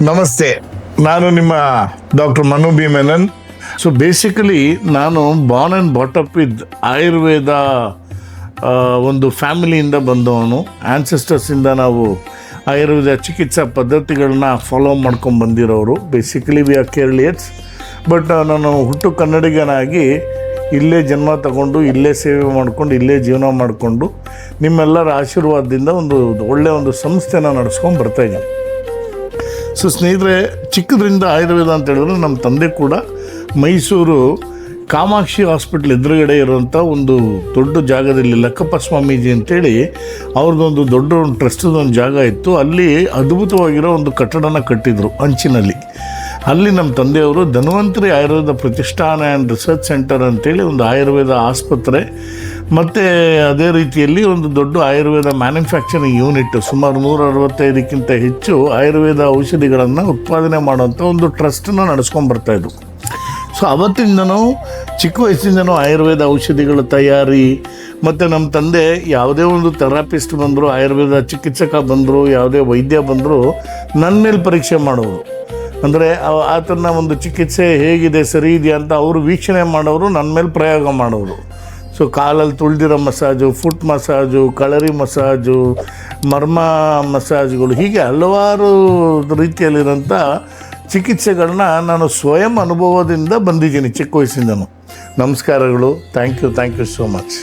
ನಮಸ್ತೆ, ನಾನು ನಿಮ್ಮ doctor Manu B Menon. So basically ನಾನು born and brought up with Ayurveda ಒಂದು ಫ್ಯಾಮಿಲಿಯಿಂದ ಬಂದವನು. ಆ್ಯನ್ಸೆಸ್ಟರ್ಸಿಂದ ನಾವು ಆಯುರ್ವೇದ ಚಿಕಿತ್ಸಾ ಪದ್ಧತಿಗಳನ್ನ ಫಾಲೋ ಮಾಡ್ಕೊಂಡು ಬಂದಿರೋರು. ಬೇಸಿಕಲಿ ವಿ ಆರ್ ಕೇರಳಿಯನ್ಸ್, ಬಟ್ ನಾನು ಹುಟ್ಟು ಕನ್ನಡಿಗನಾಗಿ ಇಲ್ಲೇ ಜನ್ಮ ತಗೊಂಡು ಇಲ್ಲೇ ಸೇವೆ ಮಾಡಿಕೊಂಡು ಇಲ್ಲೇ ಜೀವನ ಮಾಡಿಕೊಂಡು ನಿಮ್ಮೆಲ್ಲರ ಆಶೀರ್ವಾದದಿಂದ ಒಂದು ಒಳ್ಳೆಯ ಒಂದು ಸಂಸ್ಥೆನ ನಡೆಸ್ಕೊಂಡು ಬರ್ತಾಯಿದ್ದೀನಿ. ಸೊ ಸ್ನೇಹಿತರೆ, ಚಿಕ್ಕದ್ರಿಂದ ಆಯುರ್ವೇದ ಅಂತ ಹೇಳಿದ್ರೆ ನಮ್ಮ ತಂದೆ ಕೂಡ ಮೈಸೂರು ಕಾಮಾಕ್ಷಿ ಹಾಸ್ಪಿಟ್ಲ್ ಎದುರುಗಡೆ ಇರುವಂಥ ಒಂದು ದೊಡ್ಡ ಜಾಗದಲ್ಲಿ ಲಕ್ಕಪ್ಪ ಸ್ವಾಮೀಜಿ ಅಂತೇಳಿ ಅವ್ರದ್ದೊಂದು ದೊಡ್ಡ ಒಂದು ಟ್ರಸ್ಟದೊಂದು ಜಾಗ ಇತ್ತು. ಅಲ್ಲಿ ಅದ್ಭುತವಾಗಿರೋ ಒಂದು ಕಟ್ಟಡನ ಕಟ್ಟಿದರು ಅಂಚಿನಲ್ಲಿ. ಅಲ್ಲಿ ನಮ್ಮ ತಂದೆಯವರು ಧನ್ವಂತರಿ ಆಯುರ್ವೇದ ಪ್ರತಿಷ್ಠಾನ ಆ್ಯಂಡ್ ರಿಸರ್ಚ್ ಸೆಂಟರ್ ಅಂತೇಳಿ ಒಂದು ಆಯುರ್ವೇದ ಆಸ್ಪತ್ರೆ ಮತ್ತು ಅದೇ ರೀತಿಯಲ್ಲಿ ಒಂದು ದೊಡ್ಡ ಆಯುರ್ವೇದ ಮ್ಯಾನುಫ್ಯಾಕ್ಚರಿಂಗ್ ಯೂನಿಟ್, ಸುಮಾರು 165ಕ್ಕಿಂತ ಹೆಚ್ಚು ಆಯುರ್ವೇದ ಔಷಧಿಗಳನ್ನು ಉತ್ಪಾದನೆ ಮಾಡುವಂಥ ಒಂದು ಟ್ರಸ್ಟನ್ನು ನಡೆಸ್ಕೊಂಡು ಬರ್ತಾಯಿದ್ರು. ಸೊ ಅವತ್ತಿಂದನೂ ಚಿಕ್ಕ ವಯಸ್ಸಿಂದನೂ ಆಯುರ್ವೇದ ಔಷಧಿಗಳ ತಯಾರಿ ಮತ್ತು ನಮ್ಮ ತಂದೆ ಯಾವುದೇ ಒಂದು ಥೆರಪಿಸ್ಟ್ ಬಂದರು, ಆಯುರ್ವೇದ ಚಿಕಿತ್ಸಕ ಬಂದರು, ಯಾವುದೇ ವೈದ್ಯ ಬಂದರೂ ನನ್ನ ಮೇಲೆ ಪರೀಕ್ಷೆ ಮಾಡೋರು. ಅಂದರೆ ಆತನ ಒಂದು ಚಿಕಿತ್ಸೆ ಹೇಗಿದೆ, ಸರಿ ಇದೆಯಾ ಅಂತ ಅವರು ವೀಕ್ಷಣೆ ಮಾಡೋರು, ನನ್ನ ಮೇಲೆ ಪ್ರಯೋಗ ಮಾಡೋರು. ಸೊ ಕಾಲಲ್ಲಿ ತುಳಿದಿರೋ massage, foot massage, kalari massage, ಮರ್ಮ ಮಸಾಜ್ಗಳು, ಹೀಗೆ ಹಲವಾರು ರೀತಿಯಲ್ಲಿರೋಂಥ ಚಿಕಿತ್ಸೆಗಳನ್ನ ನಾನು ಸ್ವಯಂ ಅನುಭವದಿಂದ ಬಂದಿದ್ದೀನಿ ಚಿಕ್ಕ ವಯಸ್ಸಿಂದನೂ. ನಮಸ್ಕಾರಗಳು. Thank you so much.